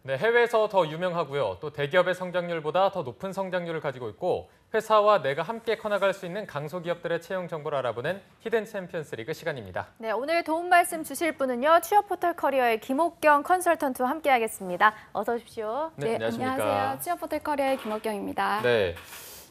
네, 해외에서 더 유명하고요. 또 대기업의 성장률보다 더 높은 성장률을 가지고 있고 회사와 내가 함께 커나갈 수 있는 강소기업들의 채용 정보를 알아보는 히든 챔피언스 리그 시간입니다. 네, 오늘 도움 말씀 주실 분은요. 취업 포털 커리어의 김옥경 컨설턴트와 함께하겠습니다. 어서 오십시오. 네, 안녕하십니까. 안녕하세요. 취업 포털 커리어의 김옥경입니다. 네.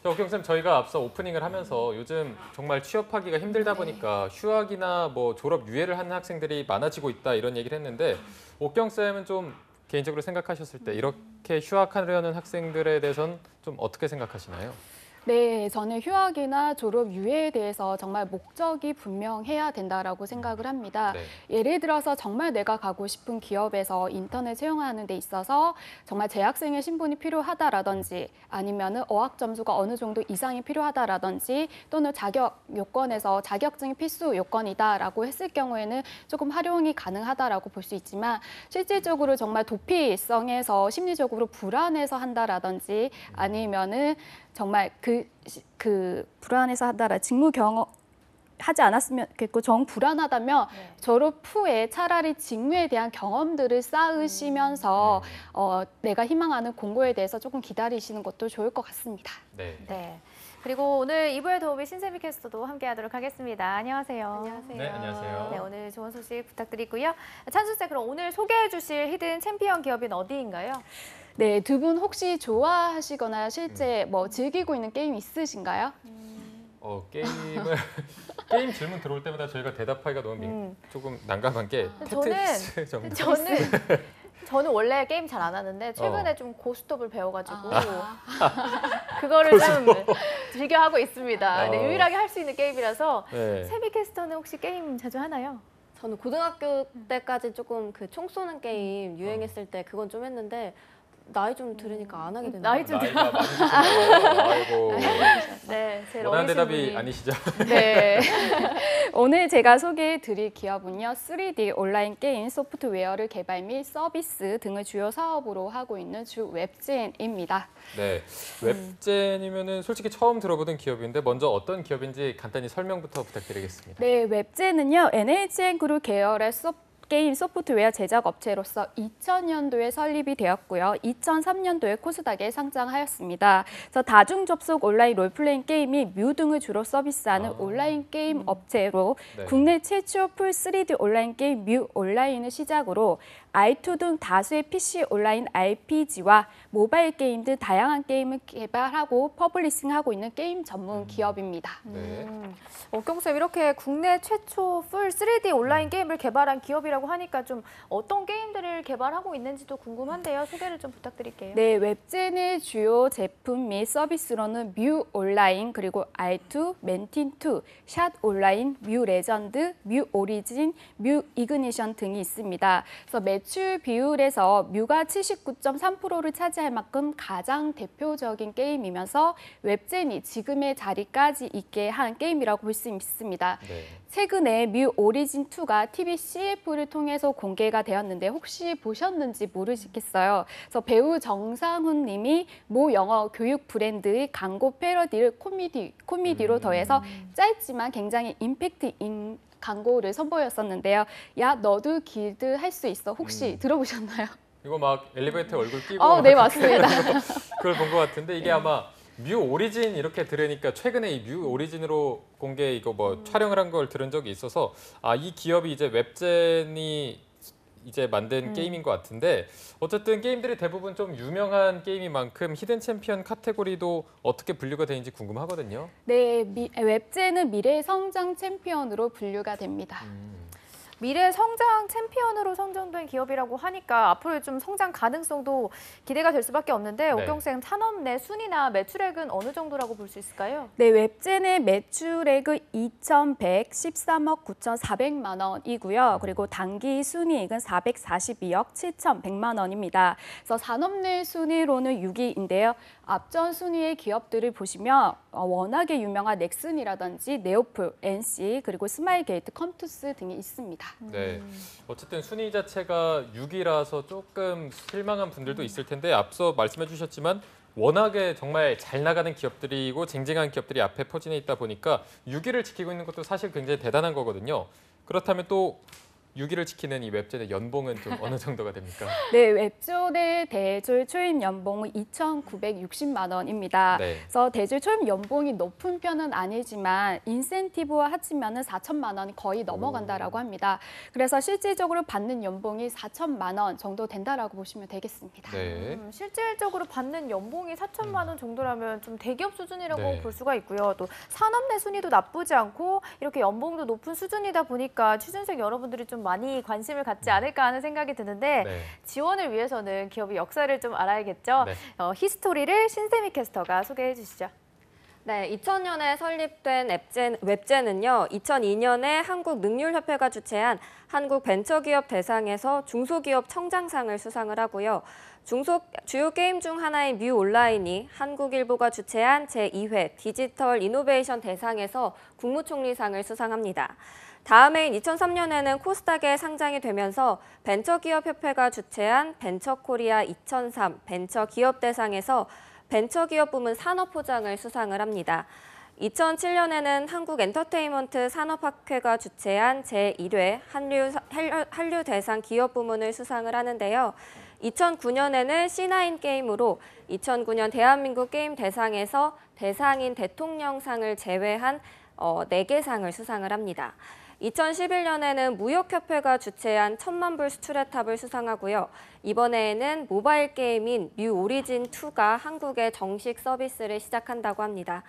옥경쌤, 저희가 앞서 오프닝을 하면서 요즘 정말 취업하기가 힘들다 보니까 휴학이나 뭐 졸업 유예를 하는 학생들이 많아지고 있다 이런 얘기를 했는데 옥경쌤은 좀 개인적으로 생각하셨을 때 이렇게 휴학하려는 학생들에 대해서는 좀 어떻게 생각하시나요? 네, 저는 휴학이나 졸업 유예에 대해서 정말 목적이 분명해야 된다라고 생각을 합니다. 네. 예를 들어서 정말 내가 가고 싶은 기업에서 인턴을 채용하는 데 있어서 정말 재학생의 신분이 필요하다라든지 아니면은 어학 점수가 어느 정도 이상이 필요하다라든지 또는 자격 요건에서 자격증이 필수 요건이다라고 했을 경우에는 조금 활용이 가능하다라고 볼 수 있지만 실질적으로 정말 도피성에서 심리적으로 불안해서 한다라든지 아니면은 정말 그 불안해서 하다라 직무 경험 하지 않았으면 좋겠고 정 불안하다면 졸업 후에 차라리 직무에 대한 경험들을 쌓으시면서 내가 희망하는 공고에 대해서 조금 기다리시는 것도 좋을 것 같습니다. 네. 네. 그리고 오늘 2부의 도우미 신세미 캐스터도 함께하도록 하겠습니다. 안녕하세요. 안녕하세요. 네, 안녕하세요. 네, 오늘 좋은 소식 부탁드리고요. 찬수쌤, 그럼 오늘 소개해 주실 히든 챔피언 기업인 어디인가요? 네, 두 분 혹시 좋아하시거나 실제 뭐 즐기고 있는 게임 있으신가요? 게임 질문 들어올 때마다 저희가 대답하기가 너무 조금 난감한 게 테트리스 정도. 저는 원래 게임 잘 안 하는데 최근에 좀 고스톱을 배워가지고 아. 그거를 좀 즐겨 하고 있습니다. 네, 유일하게 할 수 있는 게임이라서 네. 세미 캐스터는 혹시 게임 자주 하나요? 저는 고등학교 때까지 조금 그 총 쏘는 게임 유행했을 때 그건 좀 했는데 나이 좀 들으니까 안 하게 되네요. 나이 좀 나이가 많으시군요. 아이고. 네, 제일 원하는 어리신 대답이 분이. 아니시죠? 네. 오늘 제가 소개해 드릴 기업은요. 3D 온라인 게임 소프트웨어를 개발 및 서비스 등을 주요 사업으로 하고 있는 주 웹진입니다. 네, 웹젠이면은 솔직히 처음 들어보던 기업인데 먼저 어떤 기업인지 간단히 설명부터 부탁드리겠습니다. 네, 웹진은요. NHN 그룹 계열의 게임 소프트웨어 제작 업체로서 2000년도에 설립이 되었고요. 2003년도에 코스닥에 상장하였습니다. 그래서 다중 접속 온라인 롤플레잉 게임 및 뮤 등을 주로 서비스하는 온라인 게임 업체로 네. 국내 최초 풀 3D 온라인 게임 뮤 온라인을 시작으로 i2 등 다수의 PC 온라인 RPG와 모바일 게임 등 다양한 게임을 개발하고 퍼블리싱하고 있는 게임 전문 기업입니다. 네. 옥경쌤, 이렇게 국내 최초 풀 3D 온라인 게임을 개발한 기업이라고 하니까 좀 어떤 게임들을 개발하고 있는지도 궁금한데요. 소개를 좀 부탁드릴게요. 네, 웹진의 주요 제품 및 서비스로는 뮤 온라인, 그리고 R2, 멘틴2, 샷 온라인, 뮤 레전드, 뮤 오리진, 뮤 이그니션 등이 있습니다. 그래서 매출 비율에서 뮤가 79.3%를 차지할 만큼 가장 대표적인 게임이면서 웹진이 지금의 자리까지 있게 한 게임이라고 볼 수 있습니다. 네. 최근에 뮤 오리진 2가 TV CF를 통해서 공개가 되었는데 혹시 보셨는지 모르시겠어요. 그래서 배우 정상훈 님이 모 영어 교육 브랜드의 광고 패러디를 코미디로 더해서 짧지만 굉장히 임팩트인 광고를 선보였었는데요. 야, 너도 길드 할 수 있어. 혹시 들어보셨나요? 이거 막 엘리베이터에 얼굴 끼고 네, 맞습니다. 그걸 본 것 같은데 이게 아마 뮤 오리진 이렇게 들으니까 최근에 이 뮤 오리진으로 공개 이거 뭐 촬영을 한 걸 들은 적이 있어서 이 기업이 이제 웹젠이 이제 만든 게임인 것 같은데 어쨌든 게임들이 대부분 좀 유명한 게임인 만큼 히든 챔피언 카테고리도 어떻게 분류가 되는지 궁금하거든요. 네, 웹진은 미래 성장 챔피언으로 분류가 됩니다. 미래 성장 챔피언으로 선정된 기업이라고 하니까 앞으로의 좀 성장 가능성도 기대가 될 수밖에 없는데 옥경쌤, 산업 내 순위나 매출액은 어느 정도라고 볼 수 있을까요? 네, 웹진의 매출액은 2,113억 9,400만 원이고요. 그리고 단기 순이익은 442억 7,100만 원입니다. 그래서 산업 내 순위로는 6위인데요. 앞전 순위의 기업들을 보시면 워낙에 유명한 넥슨이라든지 네오플, NC, 그리고 스마일게이트, 컴투스 등이 있습니다. 네, 어쨌든 순위 자체가 6위라서 조금 실망한 분들도 있을 텐데 앞서 말씀해 주셨지만 워낙에 정말 잘 나가는 기업들이고 쟁쟁한 기업들이 앞에 포진해 있다 보니까 6위를 지키고 있는 것도 사실 굉장히 대단한 거거든요. 그렇다면 또 유기를 지키는 이 웹젠의 연봉은 좀 어느 정도가 됩니까? 네, 웹존의 대졸 초임 연봉은 2,960만 원입니다. 네. 그래서 대졸 초임 연봉이 높은 편은 아니지만 인센티브와 합치면 4천만 원이 거의 넘어간다라고 합니다. 그래서 실질적으로 받는 연봉이 4천만 원 정도 된다라고 보시면 되겠습니다. 네. 실질적으로 받는 연봉이 4천만 원 정도라면 좀 대기업 수준이라고 네. 볼 수가 있고요. 또 산업 내 순위도 나쁘지 않고 이렇게 연봉도 높은 수준이다 보니까 취준생 여러분들이 좀 많이 관심을 갖지 않을까 하는 생각이 드는데 네. 지원을 위해서는 기업의 역사를 좀 알아야겠죠. 네. 히스토리를 신세미 캐스터가 소개해 주시죠. 네, 2000년에 설립된 웹젠은요, 2002년에 한국능률협회가 주최한 한국벤처기업 대상에서 중소기업 청장상을 수상을 하고요. 주요 게임 중 하나인 뮤 온라인이 한국일보가 주최한 제2회 디지털 이노베이션 대상에서 국무총리상을 수상합니다. 다음해인 2003년에는 코스닥에 상장이 되면서 벤처기업협회가 주최한 벤처코리아 2003 벤처기업대상에서 벤처기업 부문 산업호장을 수상을 합니다. 2007년에는 한국엔터테인먼트 산업학회가 주최한 제1회 한류대상 기업 부문을 수상을 하는데요. 2009년에는 C9 게임으로 2009년 대한민국 게임 대상에서 대상인 대통령상을 제외한 4개 상을 수상을 합니다. 2011년에는 무역협회가 주최한 1000만 불 수출의 탑을 수상하고요. 이번에는 모바일 게임인 뮤 오리진2가 한국에 정식 서비스를 시작한다고 합니다.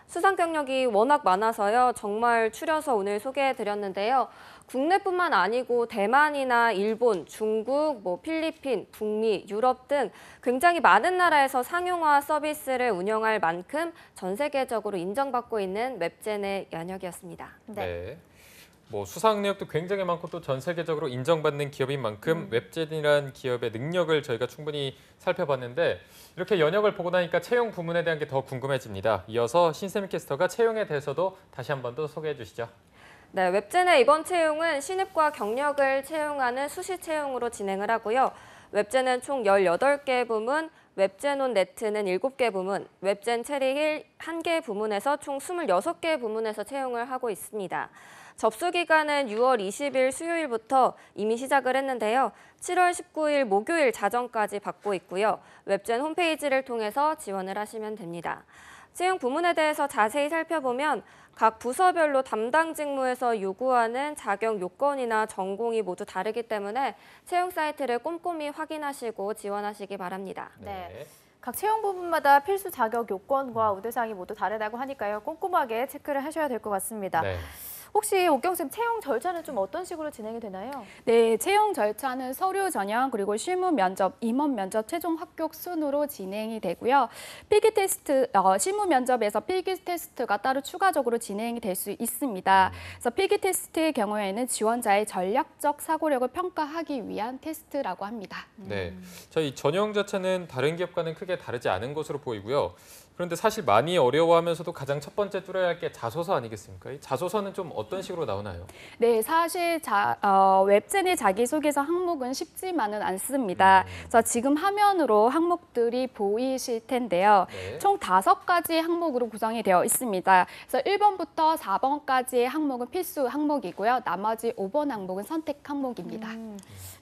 수상 경력이 워낙 많아서요. 정말 추려서 오늘 소개해드렸는데요. 국내뿐만 아니고 대만이나 일본, 중국, 필리핀, 북미, 유럽 등 굉장히 많은 나라에서 상용화 서비스를 운영할 만큼 전 세계적으로 인정받고 있는 웹젠의 연역이었습니다. 네. 수상 내역도 굉장히 많고 또 전 세계적으로 인정받는 기업인 만큼 웹젠이라는 기업의 능력을 저희가 충분히 살펴봤는데 이렇게 연역을 보고 나니까 채용 부문에 대한 게 더 궁금해집니다. 이어서 신세미 캐스터가 채용에 대해서도 다시 한 번 더 소개해 주시죠. 네, 웹젠의 이번 채용은 신입과 경력을 채용하는 수시 채용으로 진행을 하고요. 웹젠은 총 18개 부문, 웹젠온 네트는 7개 부문, 웹젠 체리힐 1개 부문에서 총 26개 부문에서 채용을 하고 있습니다. 접수 기간은 6월 20일 수요일부터 이미 시작을 했는데요. 7월 19일 목요일 자정까지 받고 있고요. 웹젠 홈페이지를 통해서 지원을 하시면 됩니다. 채용 부문에 대해서 자세히 살펴보면 각 부서별로 담당 직무에서 요구하는 자격 요건이나 전공이 모두 다르기 때문에 채용 사이트를 꼼꼼히 확인하시고 지원하시기 바랍니다. 네. 각 채용 부분마다 필수 자격 요건과 우대사항이 모두 다르다고 하니까요. 꼼꼼하게 체크를 하셔야 될 것 같습니다. 네. 혹시 옥경쌤 채용 절차는 좀 어떤 식으로 진행이 되나요? 네, 채용 절차는 서류 전형 그리고 실무 면접, 임원 면접, 최종 합격 순으로 진행이 되고요. 필기 테스트, 실무 면접에서 필기 테스트가 따로 추가적으로 진행이 될 수 있습니다. 그래서 필기 테스트의 경우에는 지원자의 전략적 사고력을 평가하기 위한 테스트라고 합니다. 네, 저희 전형 자체는 다른 기업과는 크게 다르지 않은 것으로 보이고요. 그런데 사실 많이 어려워하면서도 가장 첫 번째 뚫어야 할 게 자소서 아니겠습니까? 이 자소서는 좀 어떤 식으로 나오나요? 네, 사실 웹젠의 자기소개서 항목은 쉽지만은 않습니다. 그래서 지금 화면으로 항목들이 보이실 텐데요. 네. 총 5가지 항목으로 구성이 되어 있습니다. 그래서 1번부터 4번까지의 항목은 필수 항목이고요. 나머지 5번 항목은 선택 항목입니다.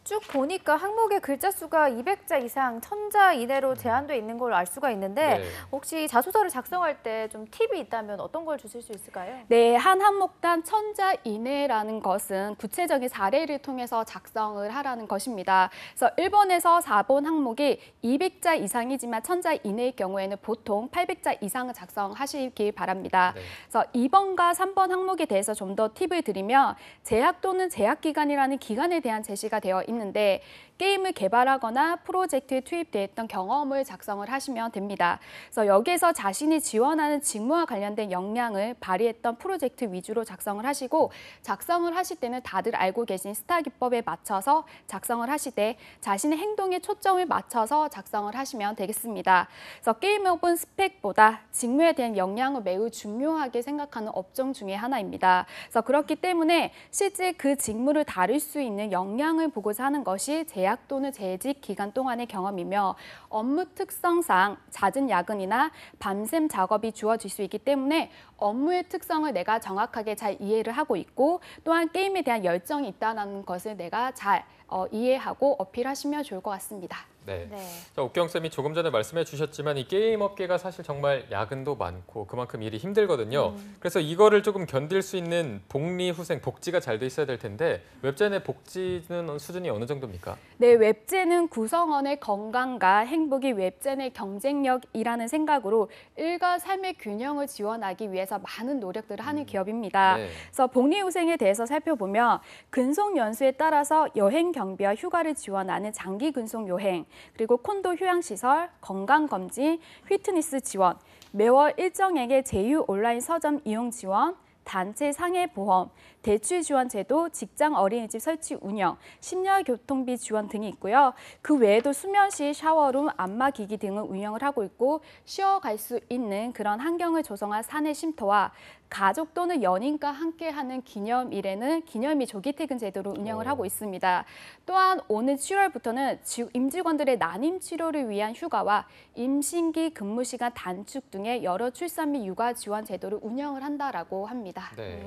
쭉 보니까 항목의 글자 수가 200자 이상, 1000자 이내로 제한돼 있는 걸 알 수가 있는데 네. 혹시 자소서를 작성할 때 좀 팁이 있다면 어떤 걸 주실 수 있을까요? 네, 한 항목당 1000자 이내라는 것은 구체적인 사례를 통해서 작성을 하라는 것입니다. 그래서 1번에서 4번 항목이 200자 이상이지만 1000자 이내의 경우에는 보통 800자 이상을 작성하시길 바랍니다. 네. 그래서 2번과 3번 항목에 대해서 좀 더 팁을 드리면 제약 또는 제약 기간이라는 기간에 대한 제시가 되어 있는데 게임을 개발하거나 프로젝트에 투입되었던 경험을 작성을 하시면 됩니다. 그래서 여기에서 자신이 지원하는 직무와 관련된 역량을 발휘했던 프로젝트 위주로 작성을 하시고 작성을 하실 때는 다들 알고 계신 스타 기법에 맞춰서 작성을 하시되 자신의 행동에 초점을 맞춰서 작성을 하시면 되겠습니다. 그래서 게임 오픈 스펙보다 직무에 대한 역량을 매우 중요하게 생각하는 업종 중에 하나입니다. 그래서 그렇기 때문에 실제 그 직무를 다룰 수 있는 역량을 보고자 하는 것이 제약 재학 또는 재직 기간 동안의 경험이며 업무 특성상 잦은 야근이나 밤샘 작업이 주어질 수 있기 때문에 업무의 특성을 내가 정확하게 잘 이해를 하고 있고 또한 게임에 대한 열정이 있다는 것을 내가 잘 이해하고 어필하시면 좋을 것 같습니다. 네. 네. 자, 옥경 쌤이 조금 전에 말씀해 주셨지만 이 게임 업계가 사실 정말 야근도 많고 그만큼 일이 힘들거든요. 그래서 이거를 조금 견딜 수 있는 복리 후생, 복지가 잘 돼 있어야 될 텐데 웹젠의 복지는 수준이 어느 정도입니까? 네, 웹젠은 구성원의 건강과 행복이 웹젠의 경쟁력이라는 생각으로 일과 삶의 균형을 지원하기 위해서 많은 노력들을 하는 기업입니다. 네. 그래서 복리후생에 대해서 살펴보면 근속 연수에 따라서 여행 경비와 휴가를 지원하는 장기 근속 여행, 그리고 콘도 휴양시설, 건강검진, 피트니스 지원, 매월 일정액의 제휴 온라인 서점 이용 지원, 단체 상해 보험, 대출 지원 제도, 직장 어린이집 설치 운영, 심야 교통비 지원 등이 있고요. 그 외에도 수면시, 샤워룸, 안마기기 등을 운영을 하고 있고 쉬어갈 수 있는 그런 환경을 조성한 사내 쉼터와 가족 또는 연인과 함께하는 기념일에는 기념일 조기 퇴근 제도로 운영을 하고 있습니다. 또한 오는 7월부터는 임직원들의 난임 치료를 위한 휴가와 임신기 근무 시간 단축 등의 여러 출산 및 육아 지원 제도를 운영을 한다라고 합니다. 네.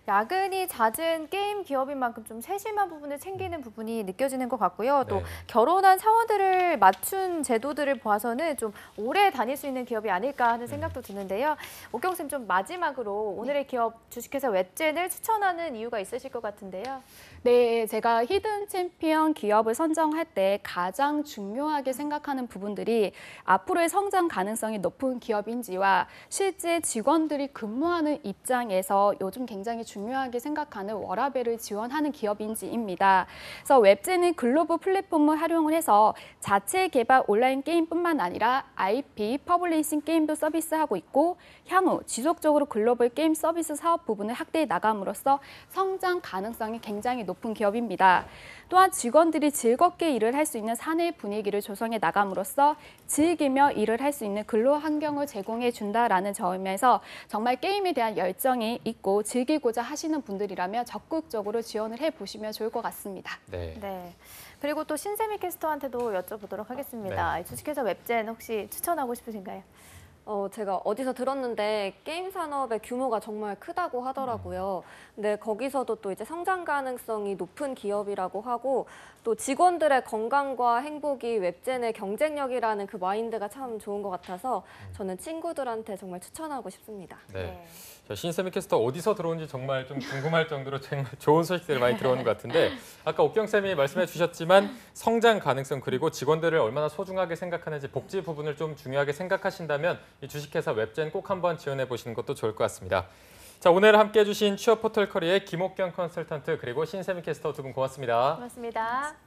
야근이 잦은 게임 기업인 만큼 좀 세심한 부분을 챙기는 부분이 느껴지는 것 같고요. 또 네. 결혼한 사원들을 맞춘 제도들을 봐서는 좀 오래 다닐 수 있는 기업이 아닐까 하는 생각도 드는데요. 옥경쌤 좀 마지막으로 오늘의 기업 주식회사 웹젠을 추천하는 이유가 있으실 것 같은데요. 네, 제가 히든 챔피언 기업을 선정할 때 가장 중요하게 생각하는 부분들이 앞으로의 성장 가능성이 높은 기업인지와 실제 직원들이 근무하는 입장에서 요즘 굉장히 중요하게 생각하는 워라밸을 지원하는 기업인지입니다. 그래서 웹젠은 글로벌 플랫폼을 활용을 해서 자체 개발 온라인 게임뿐만 아니라 IP, 퍼블리싱 게임도 서비스하고 있고 향후 지속적으로 글로벌 게임 서비스 사업 부분을 확대해 나감으로써 성장 가능성이 굉장히 높은 기업입니다. 또한 직원들이 즐겁게 일을 할 수 있는 사내 분위기를 조성해 나감으로써 즐기며 일을 할 수 있는 근로 환경을 제공해 준다라는 점에서 정말 게임에 대한 열정이 있고 즐기고자 하시는 분들이라면 적극적으로 지원을 해보시면 좋을 것 같습니다. 네. 네. 그리고 또 신세미 캐스터한테도 여쭤보도록 하겠습니다. 주식회사 웹젠 혹시 추천하고 싶으신가요? 제가 어디서 들었는데 게임 산업의 규모가 정말 크다고 하더라고요. 근데 거기서도 또 이제 성장 가능성이 높은 기업이라고 하고 또 직원들의 건강과 행복이 웹젠의 경쟁력이라는 그 마인드가 참 좋은 것 같아서 저는 친구들한테 정말 추천하고 싶습니다. 네. 자, 신세미 캐스터 어디서 들어온지 정말 좀 궁금할 정도로 정말 좋은 소식들이 많이 들어오는 것 같은데 아까 옥경 쌤이 말씀해 주셨지만 성장 가능성 그리고 직원들을 얼마나 소중하게 생각하는지 복지 부분을 좀 중요하게 생각하신다면 이 주식회사 웹젠 꼭 한번 지원해 보시는 것도 좋을 것 같습니다. 자, 오늘 함께해 주신 취업 포털 커리의 김옥경 컨설턴트 그리고 신세미 캐스터 두 분 고맙습니다. 고맙습니다.